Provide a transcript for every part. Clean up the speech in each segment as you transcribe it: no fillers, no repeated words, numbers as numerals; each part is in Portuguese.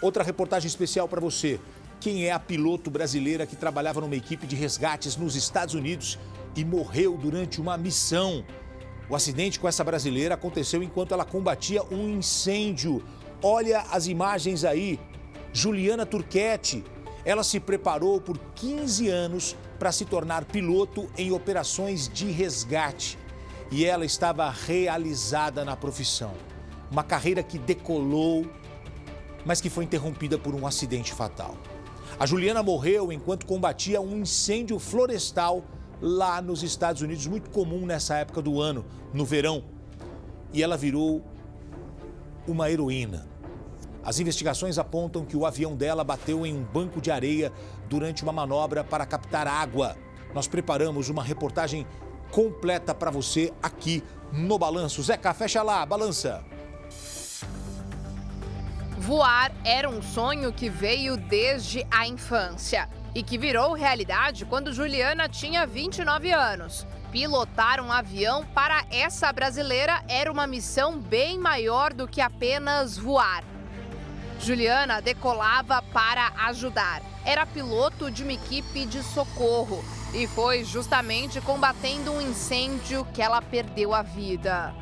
Outra reportagem especial para você. Quem é a piloto brasileira que trabalhava numa equipe de resgates nos Estados Unidos e morreu durante uma missão? O acidente com essa brasileira aconteceu enquanto ela combatia um incêndio. Olha as imagens aí. Juliana Turchetti. Ela se preparou por 15 anos para se tornar piloto em operações de resgate. E ela estava realizada na profissão. Uma carreira que decolou, mas que foi interrompida por um acidente fatal. A Juliana morreu enquanto combatia um incêndio florestal lá nos Estados Unidos, muito comum nessa época do ano, no verão. E ela virou uma heroína. As investigações apontam que o avião dela bateu em um banco de areia durante uma manobra para captar água. Nós preparamos uma reportagem completa para você aqui no Balanço. Zeca, fecha lá, balança. Voar era um sonho que veio desde a infância e que virou realidade quando Juliana tinha 29 anos. Pilotar um avião para essa brasileira era uma missão bem maior do que apenas voar. Juliana decolava para ajudar. Era piloto de uma equipe de socorro e foi justamente combatendo um incêndio que ela perdeu a vida.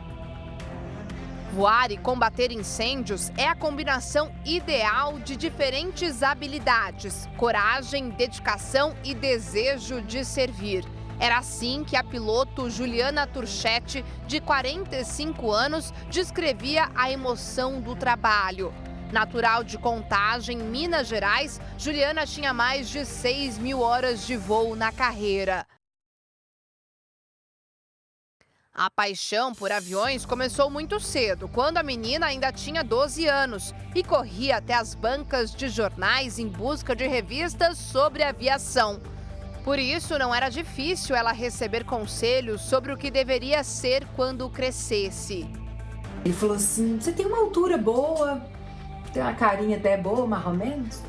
Voar e combater incêndios é a combinação ideal de diferentes habilidades, coragem, dedicação e desejo de servir. Era assim que a piloto Juliana Turchetti, de 45 anos, descrevia a emoção do trabalho. Natural de Contagem, Minas Gerais, Juliana tinha mais de 6.000 horas de voo na carreira. A paixão por aviões começou muito cedo, quando a menina ainda tinha 12 anos e corria até as bancas de jornais em busca de revistas sobre aviação. Por isso, não era difícil ela receber conselhos sobre o que deveria ser quando crescesse. Ele falou assim, você tem uma altura boa, tem uma carinha até boa, mais ou menos.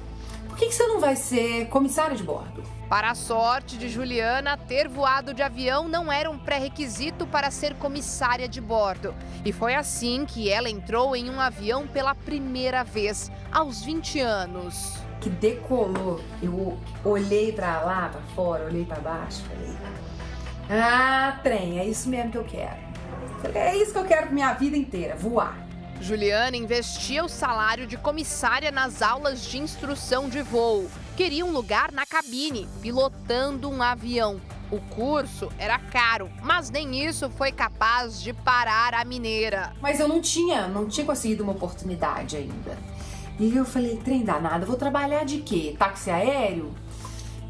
Por que você não vai ser comissária de bordo? Para a sorte de Juliana, ter voado de avião não era um pré-requisito para ser comissária de bordo. E foi assim que ela entrou em um avião pela primeira vez, aos 20 anos. Que decolou, eu olhei para lá, para fora, olhei para baixo, falei, trem, é isso mesmo que eu quero. Falei, é isso que eu quero para minha vida inteira, voar. Juliana investia o salário de comissária nas aulas de instrução de voo. Queria um lugar na cabine, pilotando um avião. O curso era caro, mas nem isso foi capaz de parar a mineira. Mas eu não tinha conseguido uma oportunidade ainda. E eu falei, trem danado, eu vou trabalhar de quê? Táxi aéreo?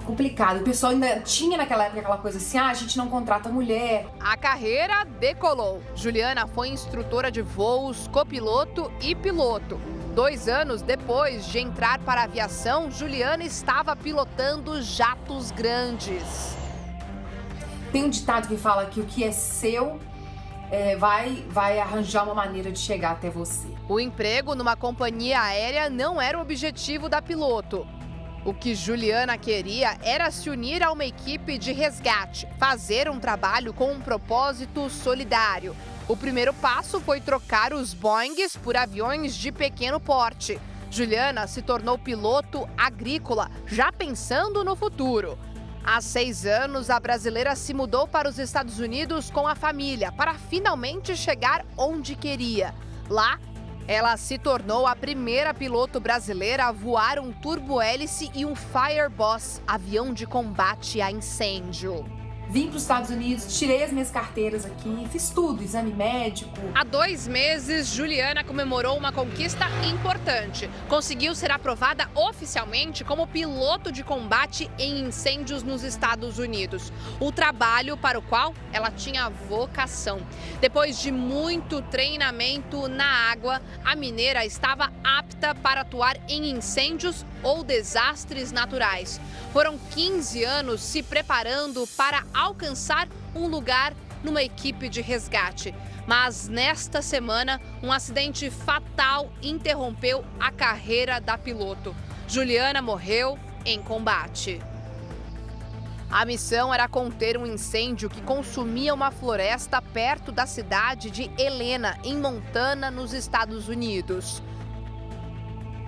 Complicado. O pessoal ainda tinha naquela época aquela coisa assim, a gente não contrata mulher. A carreira decolou. Juliana foi instrutora de voos, copiloto e piloto. 2 anos depois de entrar para a aviação, Juliana estava pilotando jatos grandes. Tem um ditado que fala que o que é seu vai arranjar uma maneira de chegar até você. O emprego numa companhia aérea não era o objetivo da piloto. O que Juliana queria era se unir a uma equipe de resgate, fazer um trabalho com um propósito solidário. O primeiro passo foi trocar os Boeings por aviões de pequeno porte. Juliana se tornou piloto agrícola, já pensando no futuro. Há 6 anos, a brasileira se mudou para os Estados Unidos com a família para finalmente chegar onde queria. Lá, ela se tornou a primeira piloto brasileira a voar um turbo-hélice e um Fireboss, avião de combate a incêndio. Vim para os Estados Unidos, tirei as minhas carteiras aqui, fiz tudo, exame médico. Há 2 meses, Juliana comemorou uma conquista importante. Conseguiu ser aprovada oficialmente como piloto de combate em incêndios nos Estados Unidos. O trabalho para o qual ela tinha vocação. Depois de muito treinamento na água, a mineira estava apta para atuar em incêndios ou desastres naturais. Foram 15 anos se preparando para alcançar um lugar numa equipe de resgate. Mas nesta semana, um acidente fatal interrompeu a carreira da piloto. Juliana morreu em combate. A missão era conter um incêndio que consumia uma floresta perto da cidade de Helena, em Montana, nos Estados Unidos.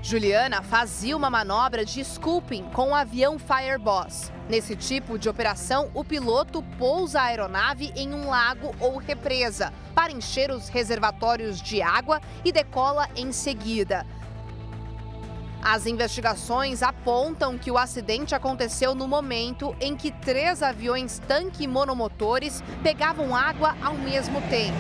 Juliana fazia uma manobra de scooping com o avião Fireboss. Nesse tipo de operação, o piloto pousa a aeronave em um lago ou represa para encher os reservatórios de água e decola em seguida. As investigações apontam que o acidente aconteceu no momento em que 3 aviões tanque monomotores pegavam água ao mesmo tempo.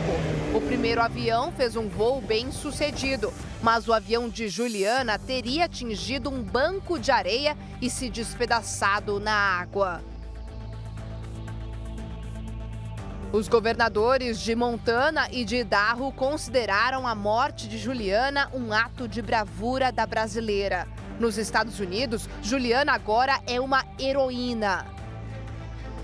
O primeiro avião fez um voo bem sucedido, mas o avião de Juliana teria atingido um banco de areia e se despedaçado na água. Os governadores de Montana e de Idaho consideraram a morte de Juliana um ato de bravura da brasileira. Nos Estados Unidos, Juliana agora é uma heroína.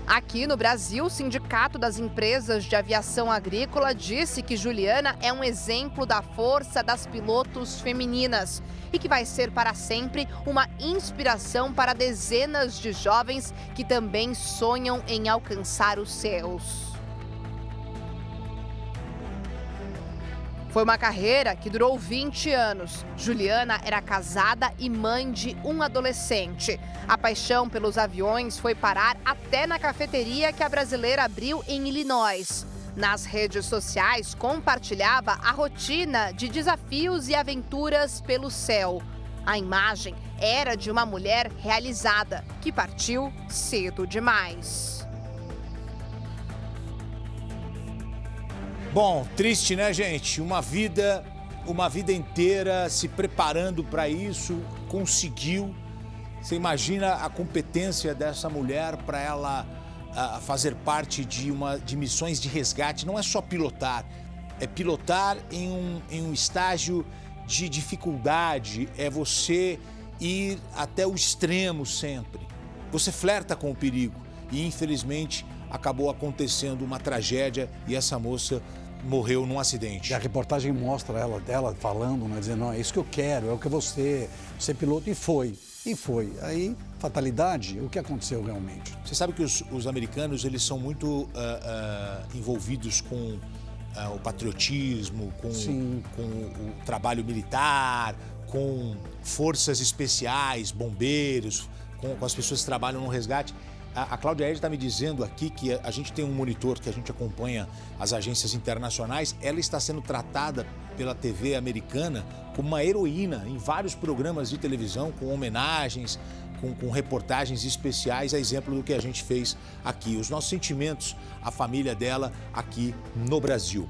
Aqui no Brasil, o Sindicato das Empresas de Aviação Agrícola disse que Juliana é um exemplo da força das pilotos femininas e que vai ser para sempre uma inspiração para dezenas de jovens que também sonham em alcançar os céus. Foi uma carreira que durou 20 anos. Juliana era casada e mãe de um adolescente. A paixão pelos aviões foi parar até na cafeteria que a brasileira abriu em Illinois. Nas redes sociais, compartilhava a rotina de desafios e aventuras pelo céu. A imagem era de uma mulher realizada, que partiu cedo demais. Bom, triste, né, gente? Uma vida inteira se preparando para isso, conseguiu. Você imagina a competência dessa mulher para ela fazer parte de missões de resgate. Não é só pilotar, é pilotar em um estágio de dificuldade, é você ir até o extremo sempre. Você flerta com o perigo e, infelizmente, acabou acontecendo uma tragédia e essa moça morreu num acidente. E a reportagem mostra ela falando, né, dizendo, não, é isso que eu quero, é o que eu vou ser piloto, e foi. Aí, fatalidade, o que aconteceu realmente? Você sabe que os americanos, eles são muito envolvidos com o patriotismo, com o trabalho militar, com forças especiais, bombeiros, com as pessoas que trabalham no resgate. A Cláudia Ed está me dizendo aqui que a gente tem um monitor que a gente acompanha as agências internacionais. Ela está sendo tratada pela TV americana como uma heroína em vários programas de televisão, com homenagens, com reportagens especiais, a exemplo do que a gente fez aqui. Os nossos sentimentos à família dela aqui no Brasil.